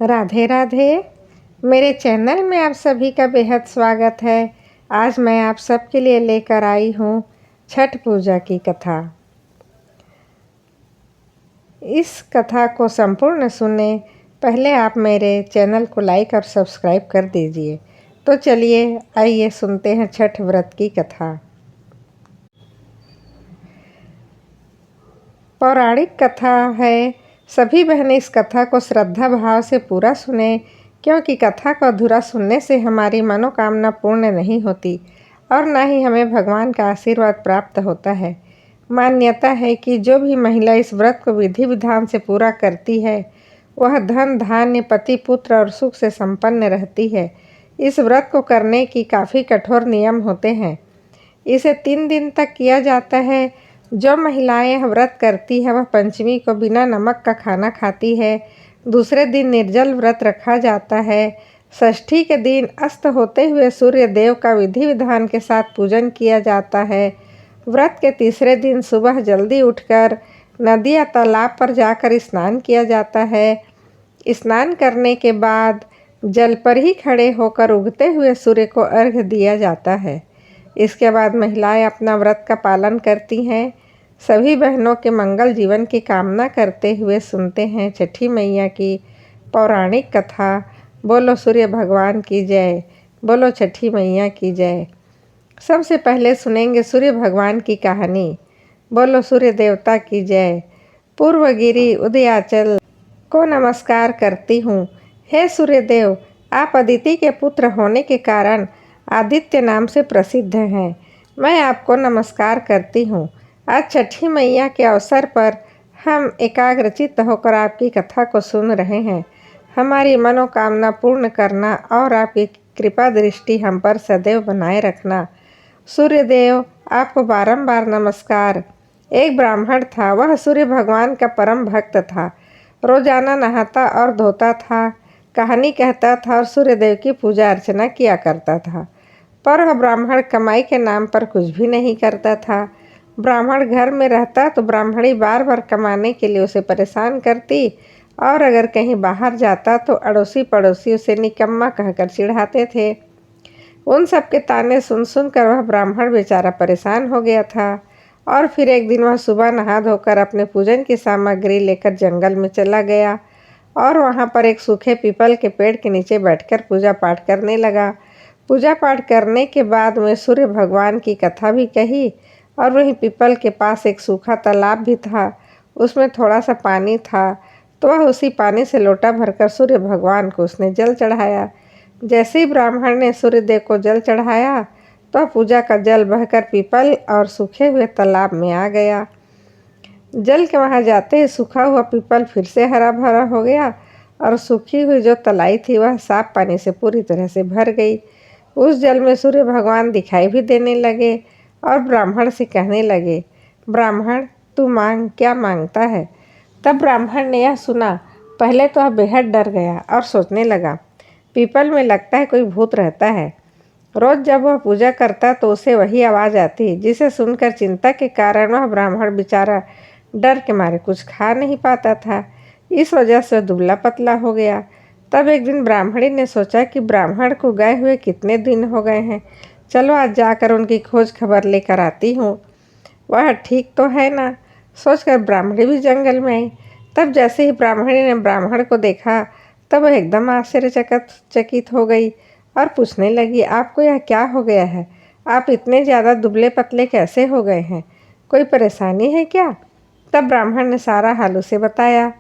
राधे राधे। मेरे चैनल में आप सभी का बेहद स्वागत है। आज मैं आप सबके लिए लेकर आई हूँ छठ पूजा की कथा। इस कथा को संपूर्ण सुने पहले आप मेरे चैनल को लाइक और सब्सक्राइब कर दीजिए। तो चलिए आइए सुनते हैं छठ व्रत की कथा। पौराणिक कथा है। सभी बहनें इस कथा को श्रद्धा भाव से पूरा सुने, क्योंकि कथा को अधूरा सुनने से हमारी मनोकामना पूर्ण नहीं होती और न ही हमें भगवान का आशीर्वाद प्राप्त होता है। मान्यता है कि जो भी महिला इस व्रत को विधि विधान से पूरा करती है वह धन धान्य पति पुत्र और सुख से संपन्न रहती है। इस व्रत को करने की काफ़ी कठोर नियम होते हैं। इसे 3 दिन तक किया जाता है। जो महिलाएं यह व्रत करती है वह पंचमी को बिना नमक का खाना खाती है। दूसरे दिन निर्जल व्रत रखा जाता है। षष्ठी के दिन अस्त होते हुए सूर्य देव का विधि विधान के साथ पूजन किया जाता है। व्रत के तीसरे दिन सुबह जल्दी उठकर नदी या तालाब पर जाकर स्नान किया जाता है। स्नान करने के बाद जल पर ही खड़े होकर उगते हुए सूर्य को अर्घ्य दिया जाता है। इसके बाद महिलाएं अपना व्रत का पालन करती हैं। सभी बहनों के मंगल जीवन की कामना करते हुए सुनते हैं छठी मैया की पौराणिक कथा। बोलो सूर्य भगवान की जय, बोलो छठी मैया की जय। सबसे पहले सुनेंगे सूर्य भगवान की कहानी। बोलो सूर्य देवता की जय। पूर्वगिरी उदयाचल को नमस्कार करती हूँ। हे सूर्य देव, आप अदिति के पुत्र होने के कारण आदित्य नाम से प्रसिद्ध हैं। मैं आपको नमस्कार करती हूँ। आज छठी मैया के अवसर पर हम एकाग्रचित्त होकर आपकी कथा को सुन रहे हैं। हमारी मनोकामना पूर्ण करना और आपकी कृपा दृष्टि हम पर सदैव बनाए रखना। सूर्यदेव, आपको बारंबार नमस्कार। एक ब्राह्मण था। वह सूर्य भगवान का परम भक्त था। रोजाना नहाता और धोता था, कहानी कहता था और सूर्यदेव की पूजा अर्चना किया करता था। पर वह ब्राह्मण कमाई के नाम पर कुछ भी नहीं करता था। ब्राह्मण घर में रहता तो ब्राह्मणी बार बार कमाने के लिए उसे परेशान करती और अगर कहीं बाहर जाता तो अड़ोसी पड़ोसी उसे निकम्मा कहकर चिढ़ाते थे। उन सब के ताने सुन सुन कर वह ब्राह्मण बेचारा परेशान हो गया था। और फिर एक दिन वह सुबह नहा धोकर अपने पूजन की सामग्री लेकर जंगल में चला गया और वहाँ पर एक सूखे पीपल के पेड़ के नीचे बैठकर पूजा पाठ करने लगा। पूजा पाठ करने के बाद में सूर्य भगवान की कथा भी कही और वहीं पीपल के पास एक सूखा तालाब भी था। उसमें थोड़ा सा पानी था तो वह उसी पानी से लोटा भरकर सूर्य भगवान को उसने जल चढ़ाया। जैसे ही ब्राह्मण ने सूर्यदेव को जल चढ़ाया तो पूजा का जल बहकर पीपल और सूखे हुए तालाब में आ गया। जल के वहाँ जाते ही सूखा हुआ पीपल फिर से हरा भरा हो गया और सूखी हुई जो तलाई थी वह साफ पानी से पूरी तरह से भर गई। उस जल में सूर्य भगवान दिखाई भी देने लगे और ब्राह्मण से कहने लगे, ब्राह्मण तू मांग, क्या मांगता है? तब ब्राह्मण ने यह सुना। पहले तो वह बेहद डर गया और सोचने लगा, पीपल में लगता है कोई भूत रहता है। रोज जब वह पूजा करता तो उसे वही आवाज़ आती, जिसे सुनकर चिंता के कारण वह ब्राह्मण बेचारा डर के मारे कुछ खा नहीं पाता था। इस वजह से दुबला पतला हो गया। तब एक दिन ब्राह्मणी ने सोचा कि ब्राह्मण को गए हुए कितने दिन हो गए हैं, चलो आज जाकर उनकी खोज खबर लेकर आती हूँ, वह ठीक तो है ना। सोचकर ब्राह्मणी भी जंगल में आई। तब जैसे ही ब्राह्मणी ने ब्राह्मण को देखा तब वह एकदम आश्चर्यचकित हो गई और पूछने लगी, आपको यह क्या हो गया है? आप इतने ज़्यादा दुबले पतले कैसे हो गए हैं? कोई परेशानी है क्या? तब ब्राह्मण ने सारा हाल उसे बताया।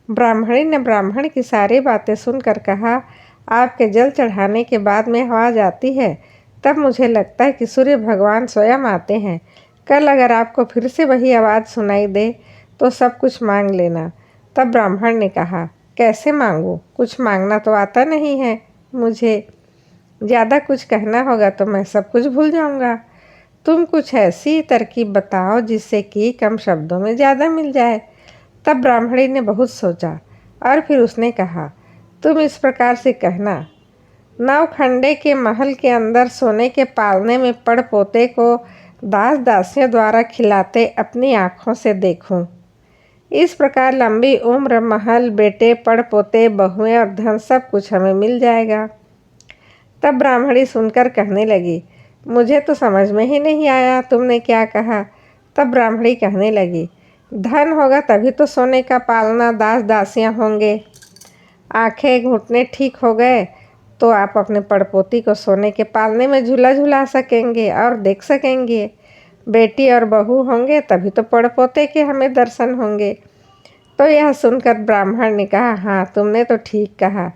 ब्राह्मणी ने ब्राह्मण की सारी बातें सुनकर कहा, आपके जल चढ़ाने के बाद में आवाज़ आती है तब मुझे लगता है कि सूर्य भगवान स्वयं आते हैं। कल अगर आपको फिर से वही आवाज़ सुनाई दे तो सब कुछ मांग लेना। तब ब्राह्मण ने कहा, कैसे मांगूँ? कुछ मांगना तो आता नहीं है मुझे। ज़्यादा कुछ कहना होगा तो मैं सब कुछ भूल जाऊँगा। तुम कुछ ऐसी तरकीब बताओ जिससे कि कम शब्दों में ज़्यादा मिल जाए। तब ब्राह्मणी ने बहुत सोचा और फिर उसने कहा, तुम इस प्रकार से कहना, नवखंडे के महल के अंदर सोने के पालने में पड़ पोते को दास दासियों द्वारा खिलाते अपनी आँखों से देखूं। इस प्रकार लंबी उम्र, महल, बेटे, पड़ पोते, बहुएं और धन सब कुछ हमें मिल जाएगा। तब ब्राह्मणी सुनकर कहने लगी, मुझे तो समझ में ही नहीं आया तुमने क्या कहा। तब ब्राह्मणी कहने लगी, धन होगा तभी तो सोने का पालना, दास दासियां होंगे। आंखें घुटने ठीक हो गए तो आप अपने पड़पोती को सोने के पालने में झूला झूला सकेंगे और देख सकेंगे। बेटी और बहू होंगे तभी तो पड़पोते के हमें दर्शन होंगे। तो यह सुनकर ब्राह्मण ने कहा, हाँ तुमने तो ठीक कहा,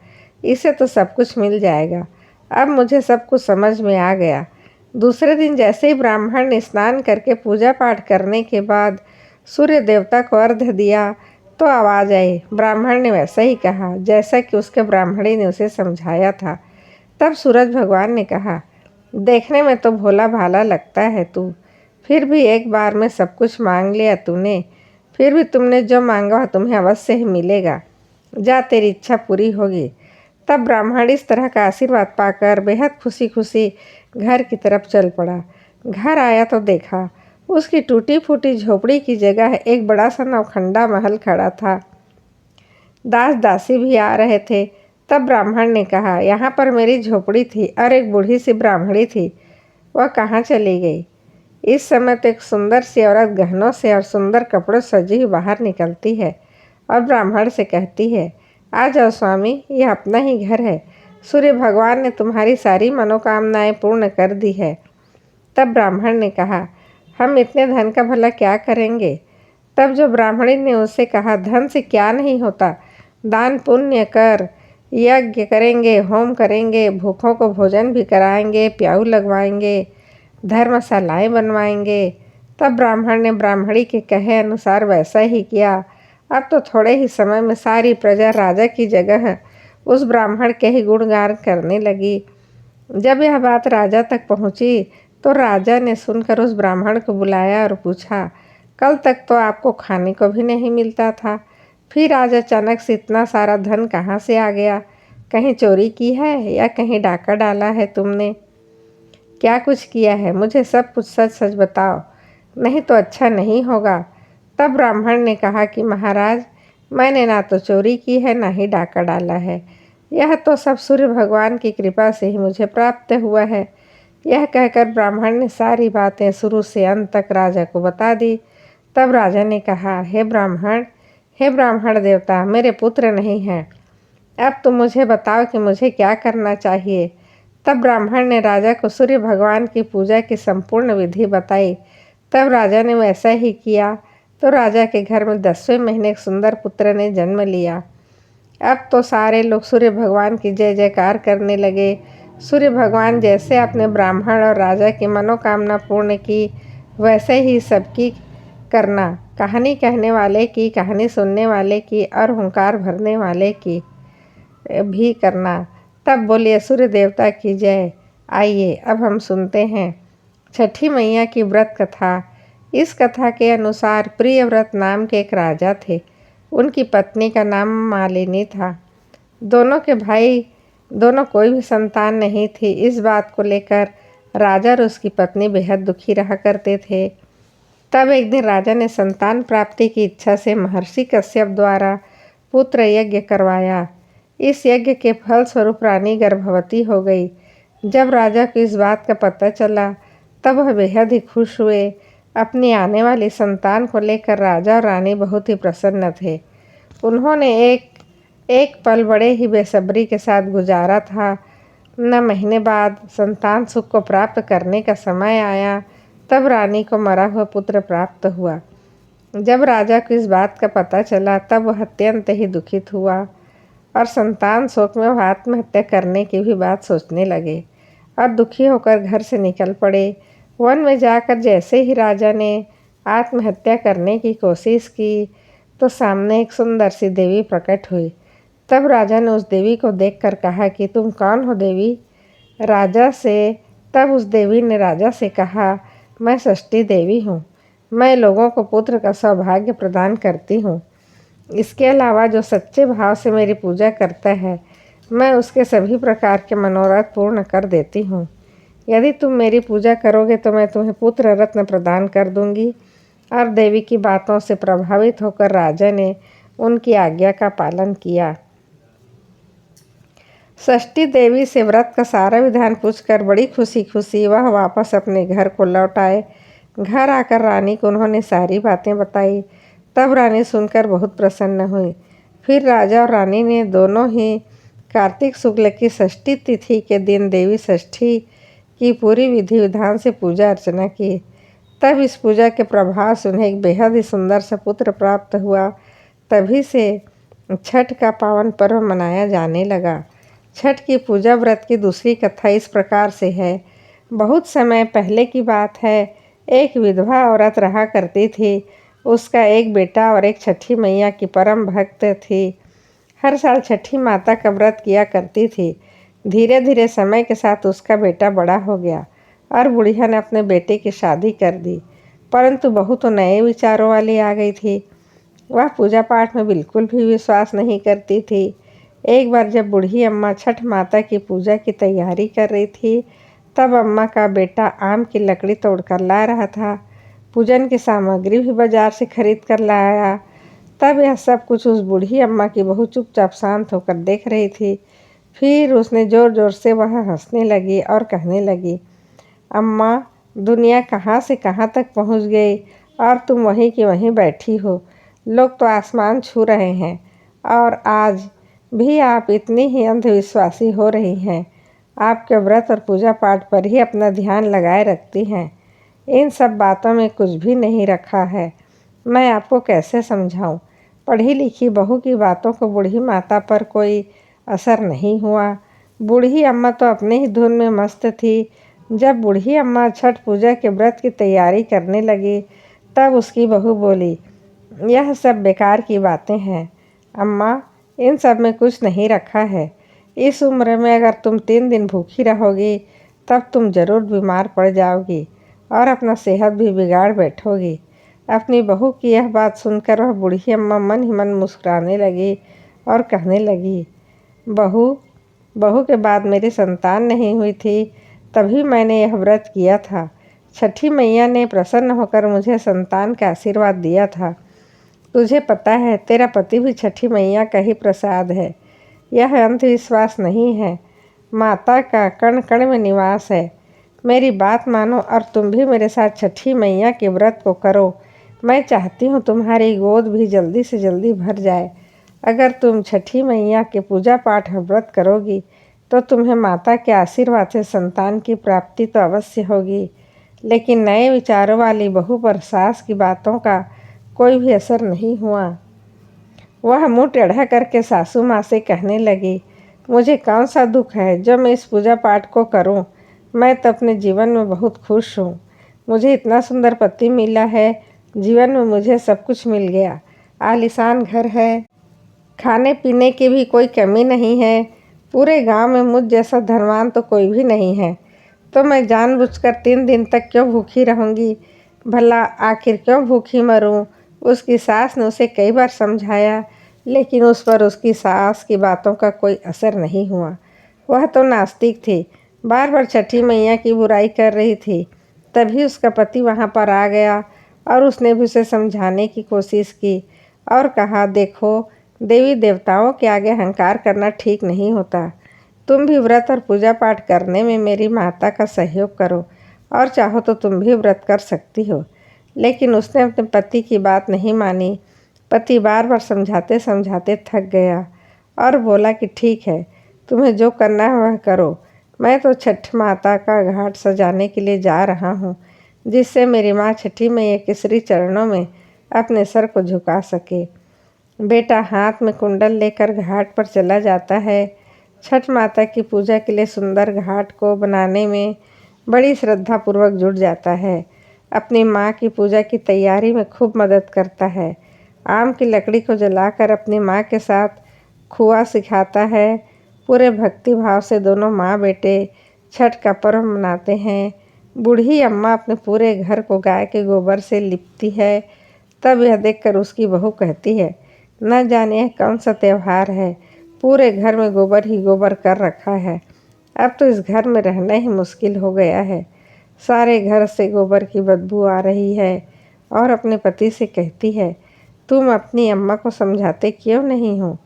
इसे तो सब कुछ मिल जाएगा। अब मुझे सब कुछ समझ में आ गया। दूसरे दिन जैसे ही ब्राह्मण ने स्नान करके पूजा पाठ करने के बाद सूर्य देवता को अर्घ्य दिया तो आवाज़ आई। ब्राह्मण ने वैसा ही कहा जैसा कि उसके ब्राह्मणी ने उसे समझाया था। तब सूरज भगवान ने कहा, देखने में तो भोला भाला लगता है तू, फिर भी एक बार में सब कुछ मांग लिया तूने। फिर भी तुमने जो मांगा तुम्हें अवश्य ही मिलेगा। जा, तेरी इच्छा पूरी होगी। तब ब्राह्मण इस तरह का आशीर्वाद पाकर बेहद खुशी खुशी घर की तरफ चल पड़ा। घर आया तो देखा उसकी टूटी फूटी झोपड़ी की जगह एक बड़ा सा नौखंडा महल खड़ा था। दास दासी भी आ रहे थे। तब ब्राह्मण ने कहा, यहाँ पर मेरी झोपड़ी थी और एक बूढ़ी सी ब्राह्मणी थी, वह कहाँ चली गई। इस समय तो एक सुंदर सी औरत गहनों से और सुंदर कपड़ों सजी हुई बाहर निकलती है और ब्राह्मण से कहती है, आ जाओ स्वामी, यह अपना ही घर है। सूर्य भगवान ने तुम्हारी सारी मनोकामनाएं पूर्ण कर दी है। तब ब्राह्मण ने कहा, हम इतने धन का भला क्या करेंगे। तब जो ब्राह्मणी ने उससे कहा, धन से क्या नहीं होता, दान पुण्य कर, यज्ञ करेंगे, होम करेंगे, भूखों को भोजन भी कराएंगे, प्याऊ लगवाएंगे, धर्मशालाएँ बनवाएंगे। तब ब्राह्मण ने ब्राह्मणी के कहे अनुसार वैसा ही किया। अब तो थोड़े ही समय में सारी प्रजा राजा की जगह उस ब्राह्मण के ही गुणगान करने लगी। जब यह बात राजा तक पहुंची तो राजा ने सुनकर उस ब्राह्मण को बुलाया और पूछा, कल तक तो आपको खाने को भी नहीं मिलता था, फिर आज अचानक से इतना सारा धन कहाँ से आ गया। कहीं चोरी की है या कहीं डाका डाला है तुमने? क्या कुछ किया है? मुझे सब कुछ सच सच बताओ, नहीं तो अच्छा नहीं होगा। तब ब्राह्मण ने कहा कि महाराज, मैंने ना तो चोरी की है ना ही डाका डाला है, यह तो सब सूर्य भगवान की कृपा से ही मुझे प्राप्त हुआ है। यह कहकर ब्राह्मण ने सारी बातें शुरू से अंत तक राजा को बता दी। तब राजा ने कहा, हे ब्राह्मण देवता, मेरे पुत्र नहीं हैं। अब तुम मुझे बताओ कि मुझे क्या करना चाहिए। तब ब्राह्मण ने राजा को सूर्य भगवान की पूजा की संपूर्ण विधि बताई। तब राजा ने वैसा ही किया तो राजा के घर में 10वें महीने एक सुंदर पुत्र ने जन्म लिया। अब तो सारे लोग सूर्य भगवान की जय जयकार करने लगे। सूर्य भगवान जैसे अपने ब्राह्मण और राजा की मनोकामना पूर्ण की, वैसे ही सबकी करना, कहानी कहने वाले की, कहानी सुनने वाले की और हुंकार भरने वाले की भी करना। तब बोलिए, सूर्य देवता की जय। आइए अब हम सुनते हैं छठी मैया की व्रत कथा। इस कथा के अनुसार प्रियव्रत नाम के एक राजा थे। उनकी पत्नी का नाम मालिनी था। दोनों के भाई दोनों कोई भी संतान नहीं थी। इस बात को लेकर राजा और उसकी पत्नी बेहद दुखी रहा करते थे। तब एक दिन राजा ने संतान प्राप्ति की इच्छा से महर्षि कश्यप द्वारा पुत्र यज्ञ करवाया। इस यज्ञ के फल स्वरूप रानी गर्भवती हो गई। जब राजा को इस बात का पता चला तब वह बेहद ही खुश हुए। अपनी आने वाली संतान को लेकर राजा और रानी बहुत ही प्रसन्न थे। उन्होंने एक पल बड़े ही बेसब्री के साथ गुजारा था। न महीने बाद संतान सुख को प्राप्त करने का समय आया, तब रानी को मरा हुआ पुत्र प्राप्त हुआ। जब राजा को इस बात का पता चला तब वह अत्यंत ही दुखित हुआ और संतान शोक में वह आत्महत्या करने की भी बात सोचने लगे और दुखी होकर घर से निकल पड़े। वन में जाकर जैसे ही राजा ने आत्महत्या करने की कोशिश की तो सामने एक सुंदर सी देवी प्रकट हुई। तब राजा ने उस देवी को देखकर कहा कि तुम कौन हो देवी? तब उस देवी ने राजा से कहा, मैं षष्ठी देवी हूँ। मैं लोगों को पुत्र का सौभाग्य प्रदान करती हूँ। इसके अलावा जो सच्चे भाव से मेरी पूजा करता है, मैं उसके सभी प्रकार के मनोरथ पूर्ण कर देती हूँ। यदि तुम मेरी पूजा करोगे तो मैं तुम्हें पुत्र रत्न प्रदान कर दूंगी। और देवी की बातों से प्रभावित होकर राजा ने उनकी आज्ञा का पालन किया। षष्ठी देवी से व्रत का सारा विधान पूछकर बड़ी खुशी खुशी वह वापस अपने घर को लौट आए। घर आकर रानी को उन्होंने सारी बातें बताई। तब रानी सुनकर बहुत प्रसन्न हुई। फिर राजा और रानी ने दोनों ही कार्तिक शुक्ल की षष्ठी तिथि के दिन देवी षष्ठी की पूरी विधि विधान से पूजा अर्चना की। तब इस पूजा के प्रभाव से उन्हें एक बेहद ही सुंदर सा पुत्र प्राप्त हुआ। तभी से छठ का पावन पर्व मनाया जाने लगा। छठ की पूजा व्रत की दूसरी कथा इस प्रकार से है। बहुत समय पहले की बात है, एक विधवा औरत रहा करती थी। उसका एक बेटा और एक छठी मैया की परम भक्त थी। हर साल छठी माता का व्रत किया करती थी। धीरे धीरे समय के साथ उसका बेटा बड़ा हो गया और बुढ़िया ने अपने बेटे की शादी कर दी। परंतु बहू तो नए विचारों वाली आ गई थी। वह पूजा पाठ में बिल्कुल भी विश्वास नहीं करती थी। एक बार जब बूढ़ी अम्मा छठ माता की पूजा की तैयारी कर रही थी, तब अम्मा का बेटा आम की लकड़ी तोड़कर ला रहा था। पूजन की सामग्री भी बाजार से खरीद कर लाया। तब यह सब कुछ उस बूढ़ी अम्मा की बहू चुपचाप शांत होकर देख रही थी। फिर उसने ज़ोर ज़ोर से वह हंसने लगी और कहने लगी, अम्मा, दुनिया कहाँ से कहाँ तक पहुँच गई और तुम वहीं की वहीं बैठी हो। लोग तो आसमान छू रहे हैं और आज भी आप इतनी ही अंधविश्वासी हो रही हैं। आपके व्रत और पूजा पाठ पर ही अपना ध्यान लगाए रखती हैं। इन सब बातों में कुछ भी नहीं रखा है। मैं आपको कैसे समझाऊं? पढ़ी लिखी बहू की बातों को बूढ़ी माता पर कोई असर नहीं हुआ। बूढ़ी अम्मा तो अपने ही धुन में मस्त थी। जब बूढ़ी अम्मा छठ पूजा के व्रत की तैयारी करने लगी, तब उसकी बहू बोली, यह सब बेकार की बातें हैं अम्मा, इन सब में कुछ नहीं रखा है। इस उम्र में अगर तुम 3 दिन भूखी रहोगी, तब तुम ज़रूर बीमार पड़ जाओगी और अपना सेहत भी बिगाड़ बैठोगी। अपनी बहू की यह बात सुनकर वह बूढ़ी अम्मा मन ही मन मुस्कुराने लगी और कहने लगी, बहू के बाद मेरी संतान नहीं हुई थी, तभी मैंने यह व्रत किया था। छठी मैया ने प्रसन्न होकर मुझे संतान का आशीर्वाद दिया था। तुझे पता है, तेरा पति भी छठी मैया का ही प्रसाद है। यह अंधविश्वास नहीं है, माता का कण कण में निवास है। मेरी बात मानो और तुम भी मेरे साथ छठी मैया के व्रत को करो। मैं चाहती हूँ तुम्हारी गोद भी जल्दी से जल्दी भर जाए। अगर तुम छठी मैया के पूजा पाठ और व्रत करोगी, तो तुम्हें माता के आशीर्वाद से संतान की प्राप्ति तो अवश्य होगी। लेकिन नए विचारों वाली बहू पर सास की बातों का कोई भी असर नहीं हुआ। वह मुंह टेढ़ा करके सासू माँ से कहने लगी, मुझे कौन सा दुख है जो मैं इस पूजा पाठ को करूं? मैं तो अपने जीवन में बहुत खुश हूँ। मुझे इतना सुंदर पति मिला है। जीवन में मुझे सब कुछ मिल गया। आलीशान घर है, खाने पीने की भी कोई कमी नहीं है। पूरे गांव में मुझ जैसा धनवान तो कोई भी नहीं है। तो मैं जानबूझकर 3 दिन तक क्यों भूखी रहूँगी? भला आखिर क्यों भूखी मरूं? उसकी सास ने उसे कई बार समझाया, लेकिन उस पर उसकी सास की बातों का कोई असर नहीं हुआ। वह तो नास्तिक थी, बार बार छठी मैया की बुराई कर रही थी। तभी उसका पति वहाँ पर आ गया और उसने भी उसे समझाने की कोशिश की और कहा, देखो, देवी देवताओं के आगे अहंकार करना ठीक नहीं होता। तुम भी व्रत और पूजा पाठ करने में मेरी माता का सहयोग करो और चाहो तो तुम भी व्रत कर सकती हो। लेकिन उसने अपने पति की बात नहीं मानी। पति बार बार समझाते समझाते थक गया और बोला कि ठीक है, तुम्हें जो करना है वह करो। मैं तो छठ माता का घाट सजाने के लिए जा रहा हूँ, जिससे मेरी माँ छठी मैया के श्री चरणों में अपने सर को झुका सके। बेटा हाथ में कुंडल लेकर घाट पर चला जाता है। छठ माता की पूजा के लिए सुंदर घाट को बनाने में बड़ी श्रद्धापूर्वक जुट जाता है। अपनी माँ की पूजा की तैयारी में खूब मदद करता है। आम की लकड़ी को जलाकर अपनी माँ के साथ खुआ सिखाता है। पूरे भक्ति भाव से दोनों माँ बेटे छठ का पर्व मनाते हैं। बूढ़ी अम्मा अपने पूरे घर को गाय के गोबर से लिपती है। तब यह देखकर उसकी बहू कहती है, न जाने यह कौन सा त्यौहार है, पूरे घर में गोबर ही गोबर कर रखा है। अब तो इस घर में रहना ही मुश्किल हो गया है। सारे घर से गोबर की बदबू आ रही है और अपने पति से कहती है, तुम अपनी अम्मा को समझाते क्यों नहीं हो,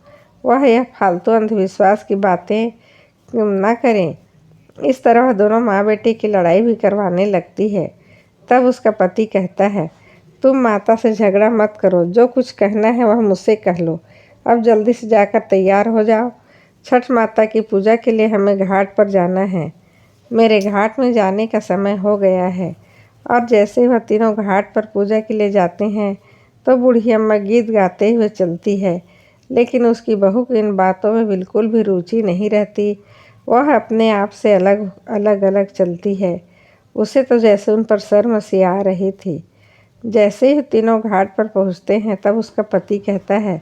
वह यह फालतू अंधविश्वास की बातें ना करें। इस तरह वह दोनों माँ बेटी की लड़ाई भी करवाने लगती है। तब उसका पति कहता है, तुम माता से झगड़ा मत करो, जो कुछ कहना है वह मुझसे कह लो। अब जल्दी से जाकर तैयार हो जाओ, छठ माता की पूजा के लिए हमें घाट पर जाना है। मेरे घाट में जाने का समय हो गया है। और जैसे वह तीनों घाट पर पूजा के लिए जाते हैं तो बूढ़ी अम्मा गीत गाते हुए चलती है, लेकिन उसकी बहू की इन बातों में बिल्कुल भी रुचि नहीं रहती। वह अपने आप से अलग अलग चलती है। उसे तो जैसे उन पर शर्म सी आ रही थी। जैसे ही तीनों घाट पर पहुंचते हैं तब उसका पति कहता है,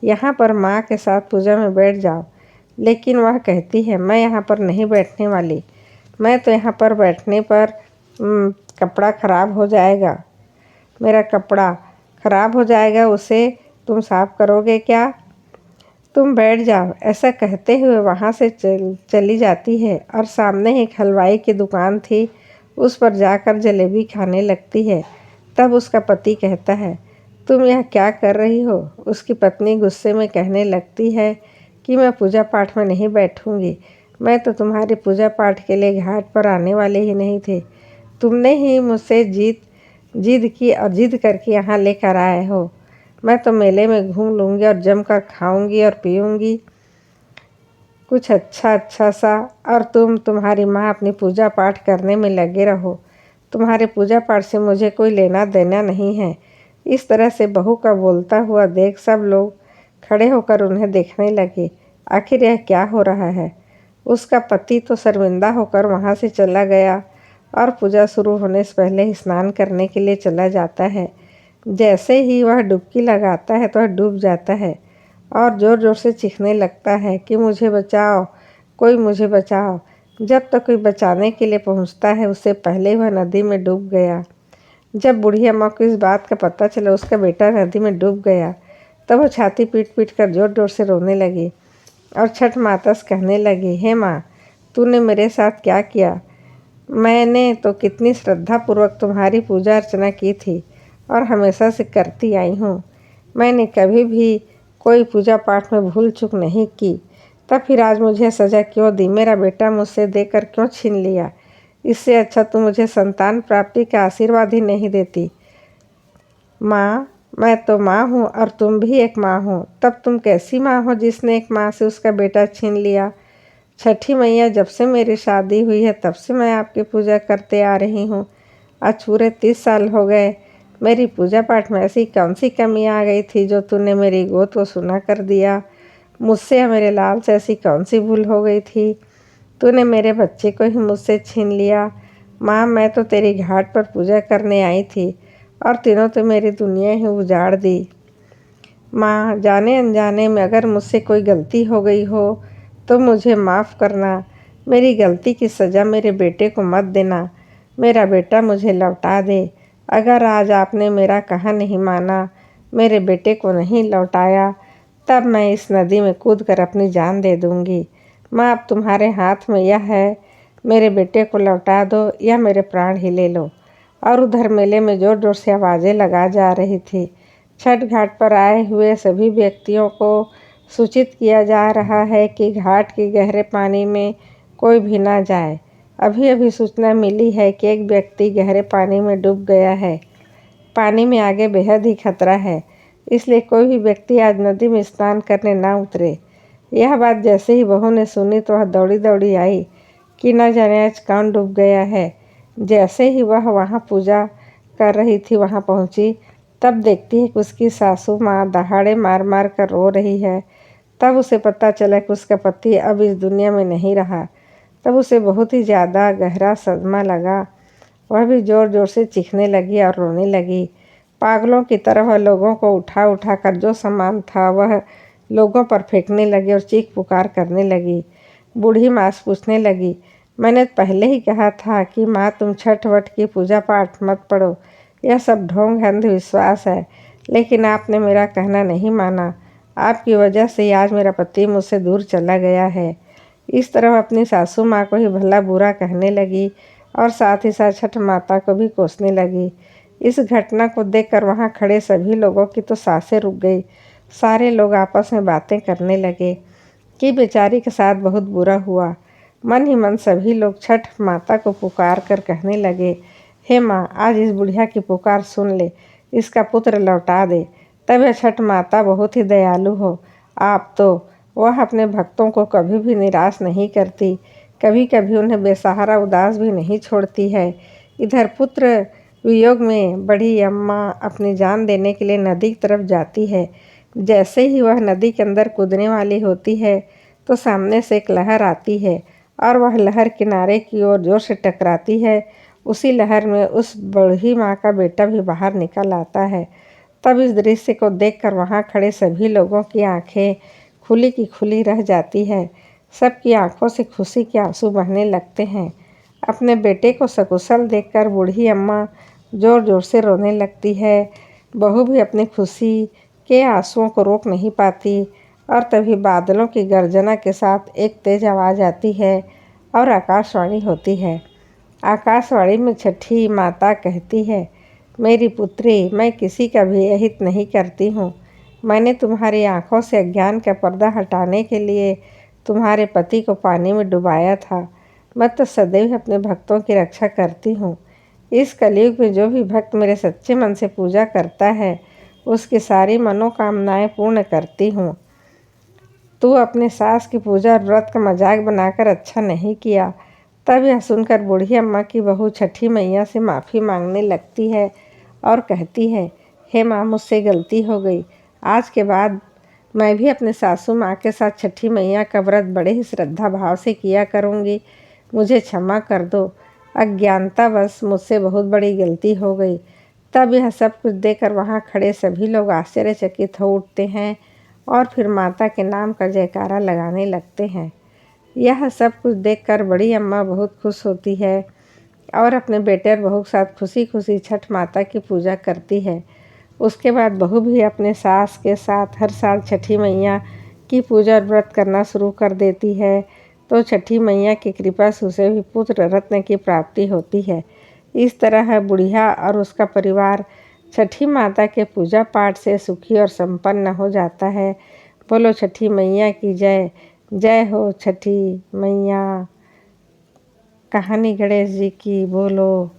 यहाँ पर माँ के साथ पूजा में बैठ जाओ। लेकिन वह कहती है, मैं यहाँ पर नहीं बैठने वाली। मैं तो यहाँ पर बैठने पर कपड़ा ख़राब हो जाएगा, मेरा कपड़ा ख़राब हो जाएगा, उसे तुम साफ करोगे क्या? तुम बैठ जाओ। ऐसा कहते हुए वहाँ से चली जाती है और सामने ही एक हलवाई की दुकान थी, उस पर जाकर जलेबी खाने लगती है। तब उसका पति कहता है, तुम यह क्या कर रही हो? उसकी पत्नी गुस्से में कहने लगती है कि मैं पूजा पाठ में नहीं बैठूंगी। मैं तो तुम्हारी पूजा पाठ के लिए घाट पर आने वाले ही नहीं थे। तुमने ही मुझसे जिद की और जिद करके यहाँ लेकर आए हो। मैं तो मेले में घूम लूँगी और जमकर खाऊंगी और पीऊँगी कुछ अच्छा सा, और तुम्हारी माँ अपनी पूजा पाठ करने में लगे रहो। तुम्हारे पूजा पाठ से मुझे कोई लेना देना नहीं है। इस तरह से बहू का बोलता हुआ देख सब लोग खड़े होकर उन्हें देखने लगे। आखिर यह क्या हो रहा है? उसका पति तो शर्मिंदा होकर वहाँ से चला गया और पूजा शुरू होने से पहले ही स्नान करने के लिए चला जाता है। जैसे ही वह डुबकी लगाता है तो वह डूब जाता है और ज़ोर ज़ोर से चीखने लगता है कि मुझे बचाओ, कोई मुझे बचाओ। जब तक कोई बचाने के लिए पहुंचता है उससे पहले वह नदी में डूब गया। जब बूढ़ी अम्मा को इस बात का पता चला उसका बेटा नदी में डूब गया, तब वह छाती पीट पीट कर जोर जोर से रोने लगी और छठ माता से कहने लगी, हे माँ, तूने मेरे साथ क्या किया? मैंने तो कितनी श्रद्धापूर्वक तुम्हारी पूजा अर्चना की थी और हमेशा से करती आई हूँ। मैंने कभी भी कोई पूजा पाठ में भूल चूक नहीं की। तब फिर आज मुझे सज़ा क्यों दी? मेरा बेटा मुझसे देकर क्यों छीन लिया? इससे अच्छा तुम मुझे संतान प्राप्ति का आशीर्वाद ही नहीं देती। माँ, मैं तो माँ हूँ और तुम भी एक माँ हो। तब तुम कैसी माँ हो जिसने एक माँ से उसका बेटा छीन लिया? छठी मैया, जब से मेरी शादी हुई है तब से मैं आपकी पूजा करते आ रही हूँ। आज पूरे 30 साल हो गए। मेरी पूजा पाठ में ऐसी कौन सी कमी आ गई थी जो तूने मेरी गोद को सुना कर दिया? मुझसे या मेरे लाल से ऐसी कौन सी भूल हो गई थी? तूने मेरे बच्चे को ही मुझसे छीन लिया। माँ, मैं तो तेरी घाट पर पूजा करने आई थी और तीनों तो मेरी दुनिया ही उजाड़ दी। माँ, जाने अनजाने में अगर मुझसे कोई गलती हो गई हो तो मुझे माफ़ करना। मेरी गलती की सज़ा मेरे बेटे को मत देना। मेरा बेटा मुझे लौटा दे। अगर आज आपने मेरा कहा नहीं माना, मेरे बेटे को नहीं लौटाया, तब मैं इस नदी में कूदकर अपनी जान दे दूँगी। माँ, अब तुम्हारे हाथ में यह है, मेरे बेटे को लौटा दो या मेरे प्राण ही ले लो। और उधर मेले में ज़ोर ज़ोर से आवाज़ें लगा जा रही थी। छठ घाट पर आए हुए सभी व्यक्तियों को सूचित किया जा रहा है कि घाट के गहरे पानी में कोई भी ना जाए। अभी अभी सूचना मिली है कि एक व्यक्ति गहरे पानी में डूब गया है। पानी में आगे बेहद ही खतरा है, इसलिए कोई भी व्यक्ति आज नदी में स्नान करने ना उतरे। यह बात जैसे ही बहू ने सुनी तो वह दौड़ी दौड़ी आई कि न जाने आज कौन डूब गया है। जैसे ही वह वहाँ पूजा कर रही थी वहाँ पहुँची, तब देखती है कि उसकी सासू माँ दहाड़े मार मार कर रो रही है। तब उसे पता चला कि उसका पति अब इस दुनिया में नहीं रहा। तब उसे बहुत ही ज़्यादा गहरा सदमा लगा। वह भी ज़ोर ज़ोर से चीखने लगी और रोने लगी। पागलों की तरह वह लोगों को उठा उठा कर जो सामान था वह लोगों पर फेंकने लगी और चीख पुकार करने लगी। बूढ़ी माँ से पूछने लगी, मैंने पहले ही कहा था कि माँ, तुम छठ वट की पूजा पाठ मत पढ़ो, यह सब ढोंग अंधविश्वास है, लेकिन आपने मेरा कहना नहीं माना। आपकी वजह से आज मेरा पति मुझसे दूर चला गया है। इस तरह अपनी सासू माँ को ही भला बुरा कहने लगी और साथ ही साथ छठ माता को भी कोसने लगी। इस घटना को देखकर वहाँ खड़े सभी लोगों की तो सांसें रुक गई। सारे लोग आपस में बातें करने लगे कि बेचारी के साथ बहुत बुरा हुआ। मन ही मन सभी लोग छठ माता को पुकार कर कहने लगे, हे माँ, आज इस बुढ़िया की पुकार सुन ले, इसका पुत्र लौटा दे। तब यह छठ माता बहुत ही दयालु हो। आप तो वह अपने भक्तों को कभी भी निराश नहीं करती, कभी कभी उन्हें बेसहारा उदास भी नहीं छोड़ती है। इधर पुत्र वियोग में बड़ी अम्मा अपनी जान देने के लिए नदी की तरफ जाती है। जैसे ही वह नदी के अंदर कूदने वाली होती है तो सामने से एक लहर आती है और वह लहर किनारे की ओर जोर से टकराती है। उसी लहर में उस बूढ़ी माँ का बेटा भी बाहर निकल आता है। तब इस दृश्य को देखकर वहाँ खड़े सभी लोगों की आंखें खुली की खुली रह जाती है। सबकी आंखों से खुशी के आंसू बहने लगते हैं। अपने बेटे को सकुशल देखकर बूढ़ी अम्मा जोर जोर से रोने लगती है। बहू भी अपनी खुशी के आंसुओं को रोक नहीं पाती और तभी बादलों की गर्जना के साथ एक तेज आवाज़ आती है और आकाशवाणी होती है। आकाशवाणी में छठी माता कहती है, मेरी पुत्री, मैं किसी का भी अहित नहीं करती हूँ। मैंने तुम्हारी आंखों से अज्ञान का पर्दा हटाने के लिए तुम्हारे पति को पानी में डुबाया था। मैं तो सदैव अपने भक्तों की रक्षा करती हूँ। इस कलयुग में जो भी भक्त मेरे सच्चे मन से पूजा करता है उसकी सारी मनोकामनाएं पूर्ण करती हूँ। तू अपने सास की पूजा और व्रत का मजाक बनाकर अच्छा नहीं किया। तब यह सुनकर बूढ़ी अम्मा की बहू छठी मैया से माफ़ी मांगने लगती है और कहती है, हे माँ, मुझसे गलती हो गई। आज के बाद मैं भी अपने सासू माँ के साथ छठी मैया का व्रत बड़े ही श्रद्धा भाव से किया करूँगी। मुझे क्षमा कर दो। अज्ञानतावश मुझसे बहुत बड़ी गलती हो गई। तब यह सब कुछ देखकर वहाँ खड़े सभी लोग आश्चर्यचकित हो उठते हैं और फिर माता के नाम का जयकारा लगाने लगते हैं। यह सब कुछ देखकर बड़ी अम्मा बहुत खुश होती है और अपने बेटे और बहू के साथ खुशी खुशी छठ माता की पूजा करती है। उसके बाद बहू भी अपने सास के साथ हर साल छठी मैया की पूजा और व्रत करना शुरू कर देती है। तो छठी मैया की कृपा से उसे भी पुत्र रत्न की प्राप्ति होती है। इस तरह बुढ़िया और उसका परिवार छठी माता के पूजा पाठ से सुखी और संपन्न हो जाता है। बोलो छठी मैया की जय। जय हो छठी मैया। कहानी गणेश जी की बोलो।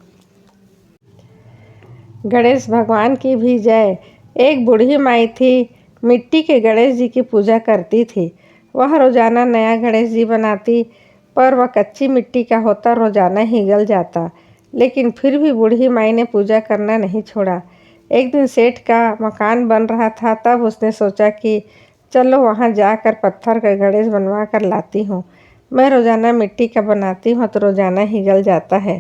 गणेश भगवान की भी जय। एक बूढ़ी माई थी, मिट्टी के गणेश जी की पूजा करती थी। वह रोजाना नया गणेश जी बनाती, पर वह कच्ची मिट्टी का होता, रोजाना ही गल जाता। लेकिन फिर भी बूढ़ी माई ने पूजा करना नहीं छोड़ा। एक दिन सेठ का मकान बन रहा था, तब उसने सोचा कि चलो वहाँ जाकर पत्थर का गणेश बनवा कर लाती हूँ। मैं रोजाना मिट्टी का बनाती हूँ तो रोजाना ही गल जाता है।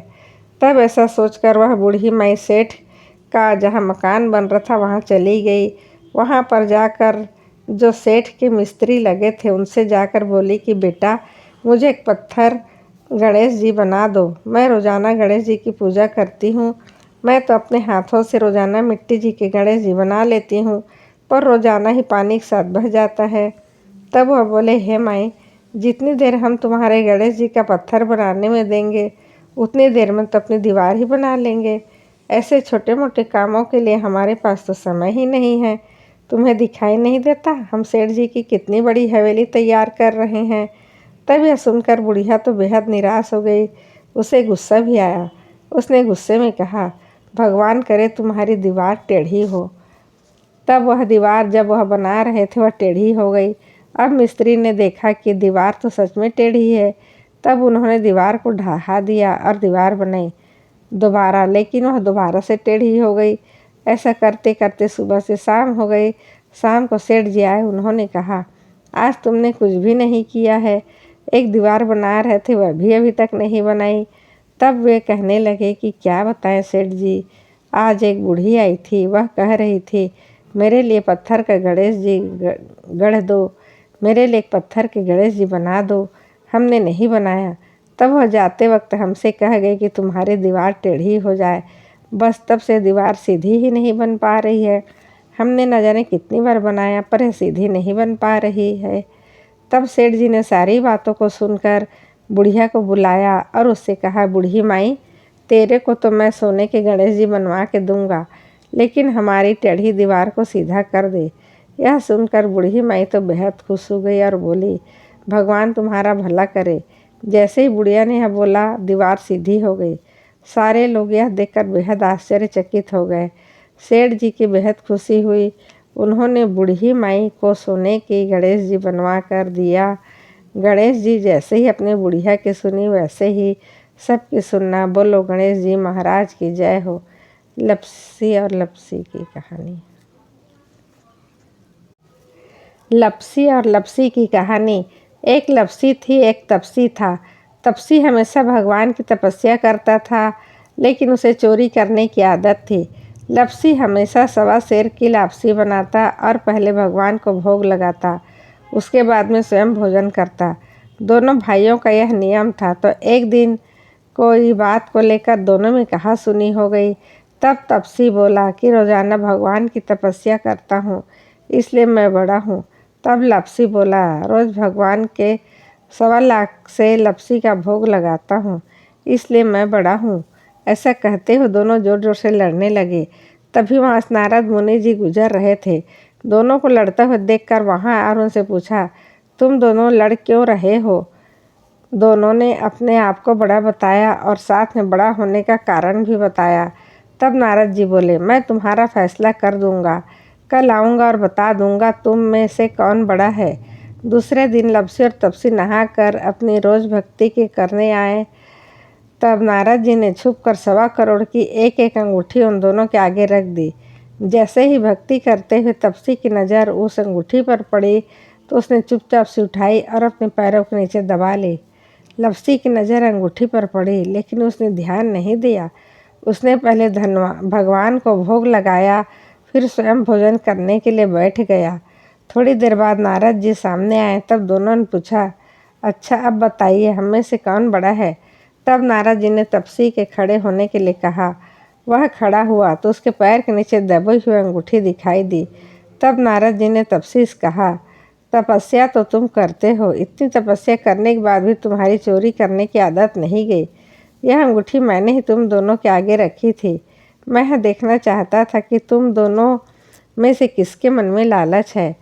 तब ऐसा सोचकर वह बूढ़ी माई सेठ का जहाँ मकान बन रहा था वहाँ चली गई। वहाँ पर जाकर जो सेठ के मिस्त्री लगे थे उनसे जाकर बोली कि बेटा, मुझे एक पत्थर गणेश जी बना दो। मैं रोज़ाना गणेश जी की पूजा करती हूँ। मैं तो अपने हाथों से रोज़ाना मिट्टी जी के गणेश जी बना लेती हूँ, पर रोज़ाना ही पानी के साथ बह जाता है। तब वह बोले, हे माई, जितनी देर हम तुम्हारे गणेश जी का पत्थर बनाने में देंगे उतनी देर में तो अपनी दीवार ही बना लेंगे। ऐसे छोटे मोटे कामों के लिए हमारे पास तो समय ही नहीं है। तुम्हें दिखाई नहीं देता हम सेठ जी की कितनी बड़ी हवेली तैयार कर रहे हैं। तब यह सुनकर बुढ़िया तो बेहद निराश हो गई। उसे गुस्सा भी आया। उसने गुस्से में कहा, भगवान करे तुम्हारी दीवार टेढ़ी हो। तब वह दीवार जब वह बना रहे थे वह टेढ़ी हो गई। अब मिस्त्री ने देखा कि दीवार तो सच में टेढ़ी है। तब उन्होंने दीवार को ढहा दिया और दीवार बनाई दोबारा, लेकिन वह दोबारा से टेढ़ी हो गई। ऐसा करते करते सुबह से शाम हो गई। शाम को सेठ जी आए। उन्होंने कहा, आज तुमने कुछ भी नहीं किया है। एक दीवार बना रहे थे वह भी अभी तक नहीं बनाई। तब वे कहने लगे कि क्या बताएं सेठ जी, आज एक बूढ़ी आई थी। वह कह रही थी, मेरे लिए पत्थर का गणेश जी गढ़ दो, मेरे लिए एक पत्थर के गणेश जी बना दो। हमने नहीं बनाया। तब वह जाते वक्त हमसे कह गई कि तुम्हारी दीवार टेढ़ी हो जाए। बस तब से दीवार सीधी ही नहीं बन पा रही है। हमने न जाने कितनी बार बनाया पर यह सीधी नहीं बन पा रही है। तब सेठ जी ने सारी बातों को सुनकर बुढ़िया को बुलाया और उससे कहा, बूढ़ी माई, तेरे को तो मैं सोने के गणेश जी बनवा के दूंगा, लेकिन हमारी टेढ़ी दीवार को सीधा कर दे। यह सुनकर बूढ़ी माई तो बेहद खुश हो गई और बोली, भगवान तुम्हारा भला करे। जैसे ही बुढ़िया ने यह बोला, दीवार सीधी हो गई। सारे लोग यह देखकर बेहद आश्चर्यचकित हो गए। सेठ जी की बेहद खुशी हुई। उन्होंने बूढ़ी माई को सोने की गणेश जी बनवा कर दिया। गणेश जी जैसे ही अपने बुढ़िया की सुनी, वैसे ही सबकी सुनना। बोलो गणेश जी महाराज की जय हो। लपसी और लपसी की कहानी। लपसी और लपसी की कहानी। एक लपसी थी, एक तपसी था। तपसी हमेशा भगवान की तपस्या करता था, लेकिन उसे चोरी करने की आदत थी। लपसी हमेशा सवा सेर की लापसी बनाता और पहले भगवान को भोग लगाता, उसके बाद में स्वयं भोजन करता। दोनों भाइयों का यह नियम था। तो एक दिन कोई बात को लेकर दोनों में कहा सुनी हो गई। तब तपसी बोला कि रोजाना भगवान की तपस्या करता हूँ, इसलिए मैं बड़ा हूँ। तब लपसी बोला, रोज भगवान के 1.25 लाख से लपसी का भोग लगाता हूँ, इसलिए मैं बड़ा हूँ। ऐसा कहते हुए दोनों जोर जोर से लड़ने लगे। तभी वहाँ नारद मुनि जी गुजर रहे थे। दोनों को लड़ते हुए देखकर वहाँ और उनसे पूछा, तुम दोनों लड़ क्यों रहे हो? दोनों ने अपने आप को बड़ा बताया और साथ में बड़ा होने का कारण भी बताया। तब नारद जी बोले, मैं तुम्हारा फैसला कर दूंगा। कल आऊँगा और बता दूंगा तुम में से कौन बड़ा है। दूसरे दिन लपसी और तपसी नहाकर अपनी रोज भक्ति के करने आए। तब नारद जी ने छुपकर 1.25 करोड़ की एक एक अंगूठी उन दोनों के आगे रख दी। जैसे ही भक्ति करते हुए तपसी की नज़र उस अंगूठी पर पड़ी, तो उसने चुपचाप से उठाई और अपने पैरों के नीचे दबा ली। लपसी की नज़र अंगूठी पर पड़ी, लेकिन उसने ध्यान नहीं दिया। उसने पहले भगवान को भोग लगाया, फिर स्वयं भोजन करने के लिए बैठ गया। थोड़ी देर बाद नारद जी सामने आए। तब दोनों ने पूछा, अच्छा अब बताइए हम में से कौन बड़ा है? तब नारद जी ने तपसी के खड़े होने के लिए कहा। वह खड़ा हुआ तो उसके पैर के नीचे दबी हुई अंगूठी दिखाई दी। तब नारद जी ने तपसी से कहा, तपस्या तो तुम करते हो, इतनी तपस्या करने के बाद भी तुम्हारी चोरी करने की आदत नहीं गई। यह अंगूठी मैंने ही तुम दोनों के आगे रखी थी। मैं यह देखना चाहता था कि तुम दोनों में से किसके मन में लालच है।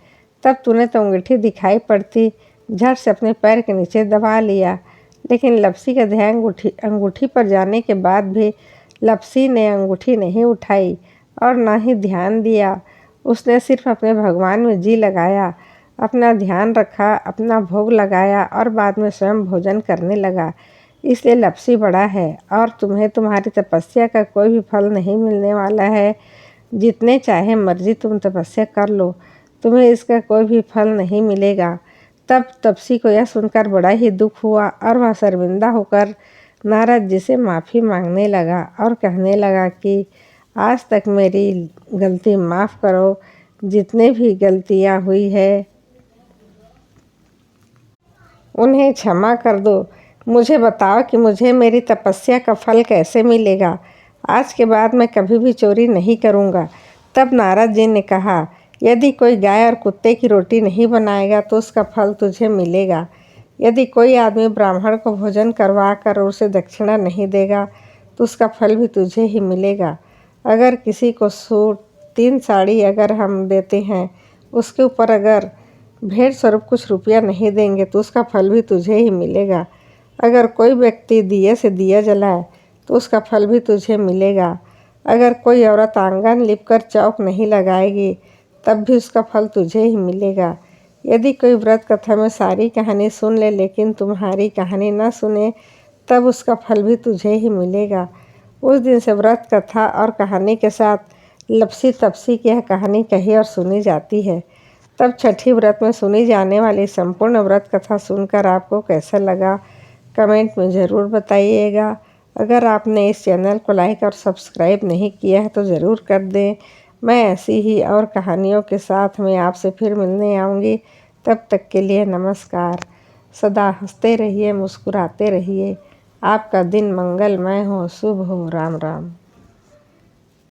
तब तूने तो अंगूठी दिखाई पड़ती, झट से अपने पैर के नीचे दबा लिया। लेकिन लपसी का ध्यान अंगूठी पर जाने के बाद भी लपसी ने अंगूठी नहीं उठाई और न ही ध्यान दिया। उसने सिर्फ अपने भगवान में जी लगाया, अपना ध्यान रखा, अपना भोग लगाया और बाद में स्वयं भोजन करने लगा। इसलिए लपसी बड़ा है और तुम्हें तुम्हारी तपस्या का कोई भी फल नहीं मिलने वाला है। जितने चाहे मर्जी तुम तपस्या कर लो, तुम्हें इसका कोई भी फल नहीं मिलेगा। तब तपसी को यह सुनकर बड़ा ही दुख हुआ और वह शर्मिंदा होकर नारद जी से माफ़ी मांगने लगा और कहने लगा कि आज तक मेरी गलती माफ़ करो। जितने भी गलतियाँ हुई है उन्हें क्षमा कर दो। मुझे बताओ कि मुझे मेरी तपस्या का फल कैसे मिलेगा। आज के बाद मैं कभी भी चोरी नहीं करूँगा। तब नारद जी ने कहा, यदि कोई गाय और कुत्ते की रोटी नहीं बनाएगा तो उसका फल तुझे मिलेगा। यदि कोई आदमी ब्राह्मण को भोजन करवा कर उसे दक्षिणा नहीं देगा तो उसका फल भी तुझे ही मिलेगा। अगर किसी को सूट 3 साड़ी अगर हम देते हैं, उसके ऊपर अगर भेंट स्वरूप कुछ रुपया नहीं देंगे तो उसका फल भी तुझे ही मिलेगा। अगर कोई व्यक्ति दिए से दिया जलाए तो उसका फल भी तुझे मिलेगा। अगर कोई औरत आंगन लिपकर चौक नहीं लगाएगी तब भी उसका फल तुझे ही मिलेगा। यदि कोई व्रत कथा में सारी कहानी सुन ले लेकिन तुम्हारी कहानी न सुने तब उसका फल भी तुझे ही मिलेगा। उस दिन से व्रत कथा और कहानी के साथ लपसी तपसी की यह कहानी कही और सुनी जाती है। तब छठी व्रत में सुनी जाने वाली संपूर्ण व्रत कथा सुनकर आपको कैसा लगा, कमेंट में ज़रूर बताइएगा। अगर आपने इस चैनल को लाइक और सब्सक्राइब नहीं किया है तो ज़रूर कर दें। मैं ऐसी ही और कहानियों के साथ मैं आपसे फिर मिलने आऊँगी। तब तक के लिए नमस्कार। सदा हंसते रहिए, मुस्कुराते रहिए। आपका दिन मंगलमय हो, शुभ हो। राम राम।